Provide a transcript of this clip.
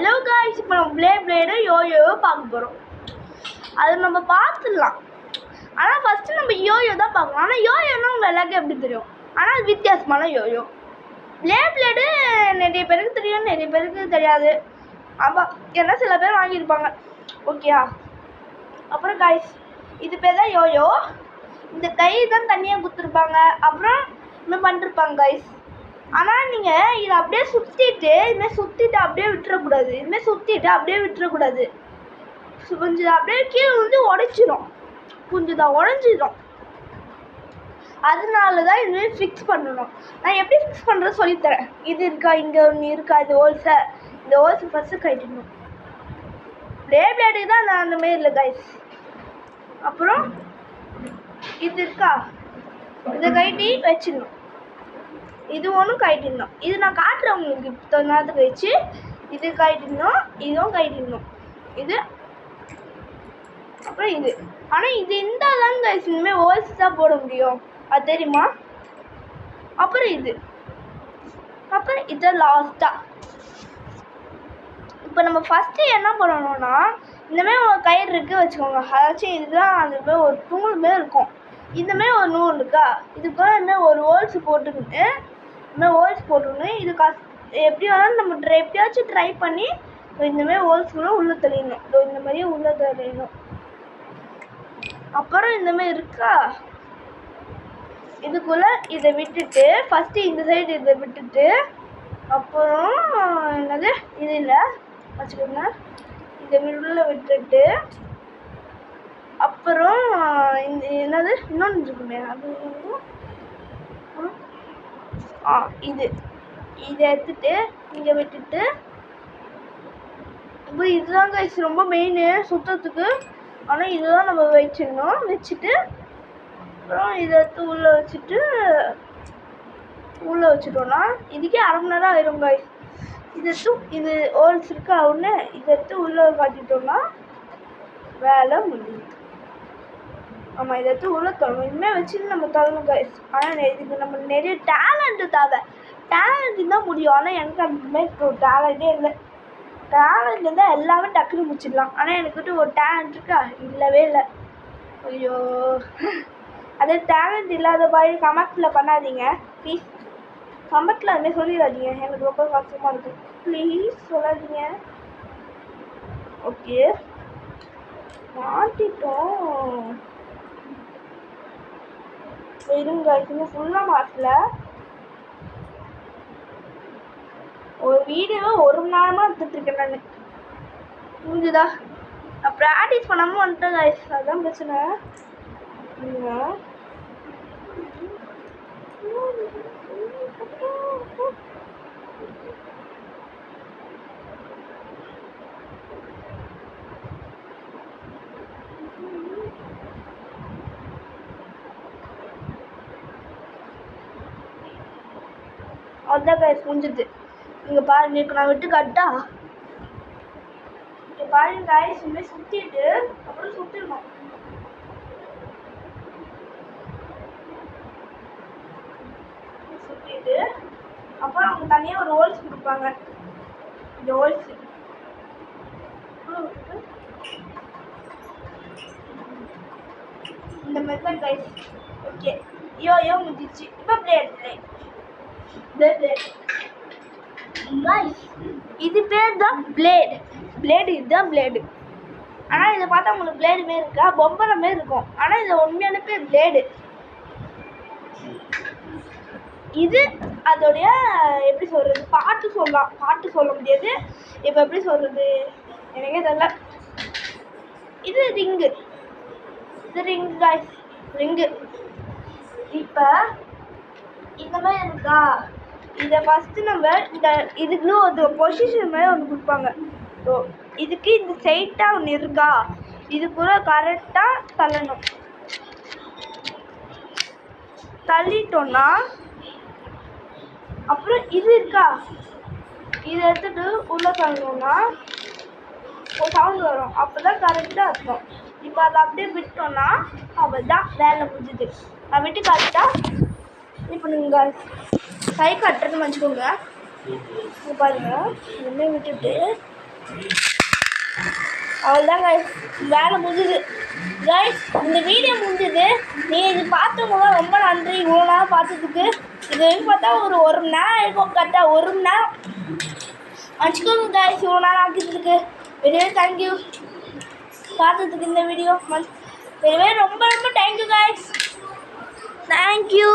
Hello guys, இப்போ நம்ம blade YoYo பார்க்க போகிறோம். அது நம்ம பார்த்துடலாம். ஆனால் ஃபஸ்ட்டு நம்ம யோயோ தான் பார்க்கணும். ஆனால் யோயோன்னா உங்கள் எல்லாருக்கும் எப்படி தெரியும்? ஆனால் அது வித்தியாசமான யோயோ. பிளேடு நிறைய பேருக்கு தெரியும், நிறைய பேருக்கு தெரியாது. ஆமாம், ஏன்னா சில பேர் வாங்கியிருப்பாங்க. ஓகேயா? அப்புறம் காய்ஸ், இது பேர் தான் யோயோ. இந்த கை தான் தனியாக கொடுத்துருப்பாங்க. அப்புறம் இன்னும் பண்ணிருப்பாங்க காய்ஸ். ஆனால் நீங்கள் இதை அப்படியே சுற்றிட்டு இதுமாதிரி சுற்றிட்டு அப்படியே விட்டுறக்கூடாது. இதுமாதிரி சுற்றிட்டு அப்படியே விட்டுறக்கூடாது. கொஞ்சம் அப்படியே கீழே வந்து உடைச்சிடும். கொஞ்சம் தான் உடஞ்சிடும். அதனால தான் இதுமாரி ஃபிக்ஸ் பண்ணணும். நான் எப்படி ஃபிக்ஸ் பண்ணுறது சொல்லித்தரேன். இது இருக்கா, இங்கே ஒன்று இருக்கா, இந்த ஹோல்ஸை ஃபஸ்ட்டு கட்டிடணும். பிளேடு தான் நான் அந்த மாரி இல்லை கைஸ். அப்புறம் இது இருக்கா, இதை கட்டி வச்சிடணும். இது ஒன்றும் கட்டிடணும். இது நான் காட்டுறேன் உங்களுக்கு. இப்போ நேரத்துக்கு வச்சு இது கட்டிடணும், இதுவும் கட்டிடணும். இது அப்புறம் இது. ஆனால் இது இருந்தால் தான் கைஸ் இனிமேல் ஹோல்ஸ் தான் போட முடியும். அது தெரியுமா? அப்புறம் இது, அப்புறம் இதை லாஸ்ட்டாக. இப்போ நம்ம ஃபஸ்ட்டு என்ன பண்ணணும்னா, இந்தமாரி ஒரு கயிறு இருக்குது வச்சுக்கோங்க. அதாச்சும் இதுதான் அந்த மாதிரி ஒரு தூள் மாரி இருக்கும். இந்தமாரி ஒரு நூல் இருக்கா, இதுக்குள்ள இந்தமாதிரி ஒரு ஹோல்ஸ் போட்டுக்கிட்டு இந்தமாதிரி ஹோல்ஸ் போட்டுக்கணும். இது எப்படி வேணாலும் நம்ம எப்படியாச்சும் ட்ரை பண்ணி இந்தமாரி ஹோல்ஸ்குள்ளே உள்ளே தள்ளிடணும். இந்த மாதிரியே உள்ளே தள்ளிடணும். அப்புறம் இந்தமாரி இருக்கா, இதுக்குள்ளே இதை விட்டுட்டு ஃபஸ்ட்டு இந்த சைடு இதை விட்டுட்டு, அப்புறம் என்னது இது இல்லை வச்சுக்கோங்க, இதை உள்ளே விட்டுட்டு, அப்புறம் இந்த என்னது இன்னொன்று இருக்குமே, அது இதை எடுத்துட்டு இங்கே விட்டுட்டு, இப்போ இதுதான் கைஸ் ரொம்ப மெயின் சுத்தத்துக்கு. ஆனால் இதுதான் நம்ம வச்சிடணும். வச்சுட்டு அப்புறம் இதை எடுத்து உள்ளே வச்சுட்டோன்னா இதுக்கே அரை மணி நேரம் ஆயிரும் கைஸ். இது ஹோல்ஸ் இருக்கா ஒன்று, இதை எடுத்து உள்ளே காட்டிட்டோம்னா வேலை முடியுது. ஆமாம், இதை எடுத்து உள்ளே தரணும். இனிமேல் வச்சுட்டு நம்ம தரணும் கைஸ். ஆனால் இதுக்கு நம்ம நிறைய டேலண்ட்டு தேவை. டேலண்ட் இருந்தால் முடியும். ஆனால் எனக்கு அந்த மாதிரி டேலண்ட்டே இல்லை. டேலண்ட் இருந்தால் எல்லாமே டக்குன்னு முடிச்சிடலாம். ஆனால் எனக்கிட்ட ஒரு டேலண்ட் இருக்கா, இல்லவே இல்லை. ஐயோ, அதே டேலண்ட் இல்லாத மாதிரி கமெண்ட்டில் பண்ணாதீங்க ப்ளீஸ். கமெண்ட்டில் அதுமாதிரி சொல்லிடாதீங்க, எனக்கு ரொம்ப கஷ்டமாக இருக்குது. ப்ளீஸ் சொல்லாதீங்க. ஓகே, மாட்டிட்டோம். இருங்க, இன்னும் ஃபுல்லாக மாட்டல. ஒரு வீடியோவை 1 மணி நேரமாக எடுத்துட்ருக்கேன் நான். புரிஞ்சுதா? நான் ப்ராக்டிஸ் பண்ணாமல் வந்துட்டேன் கைஸ், அதுதான் பிரச்சனை. அதுதான் கைஸ் முடிஞ்சுது. நீங்கள் பாருங்க, இப்போ நான் விட்டு கட்டா இங்கே பாருங்க கைஸ். இனிமேல் சுற்றிட்டு அப்புறம் சுற்றிடணும். சுற்றிட்டு அப்புறம் அவங்க தனியாக ஒரு ஹோல்ஸ் கொடுப்பாங்க. இந்த ஹோல்ஸ் இந்த மாதிரி தான் கைஸ். ஓகே, யோயோ முடிஞ்சிச்சு. இப்போ பிளேட் இது பேர் தான் பிளேடு. இதுதான் பிளேடு. ஆனால் இதை பார்த்தா உங்களுக்கு பிளேடு மாரி இருக்கா, பொம்பரை மாரி இருக்கும். ஆனால் இது உண்மையான பேர் பிளேடு. இது அதோடைய எப்படி சொல்கிறது, பாட்டு சொல்ல முடியாது. இப்போ எப்படி சொல்கிறது எனக்கே தெரியல. இது ரிங்கு. இது ரிங்கு கைஸ், ரிங்கு. இப்போ இந்த மாதிரி இருக்கா, இதை ஃபஸ்ட்டு நம்ம இதுக்குன்னு ஒரு பொசிஷன் மாதிரி ஒன்று கொடுப்பாங்க. ஸோ இதுக்கு இந்த சைட்டாக ஒன்று இருக்கா, இது கூட கரெக்டாக தள்ளணும். தள்ளிட்டோன்னா அப்புறம் இது இருக்கா, இதை எடுத்துட்டு உள்ளே தள்ளணுன்னா ஒரு சவுண்ட் வரும். அப்போ தான் கரெக்டாக இருக்கும். இப்போ அதை அப்படியே விட்டோன்னா அவள் தான் வேலை முடிஞ்சுது. அதை விட்டு கரெக்டாக இப்போ நீங்கள் கை கட்டுறதுன்னு வச்சுக்கோங்க. பாருங்கள், இனிமேல் விட்டுட்டு அவ்வளோதான் கைஸ், வேலை முடிஞ்சுது கைஸ். இந்த வீடியோ முடிஞ்சுது. நீங்கள் இது பார்த்தவங்களாம் ரொம்ப நன்றி. இவ்வளோ நேரம் பார்த்ததுக்கு. இது வரைக்கும் பார்த்தா ஒரு மணி நேரம் இருக்கும். கரெக்டாக 1 மணி நேரம் வச்சுக்கோங்க கைஸ். இவ்வளோ நேரம் ஆக்கிட்டதுக்கு வெளியே தேங்க்யூ. பார்த்ததுக்கு இந்த வீடியோ வெளியே ரொம்ப ரொம்ப தேங்க்யூ கைஸ். தேங்க்யூ.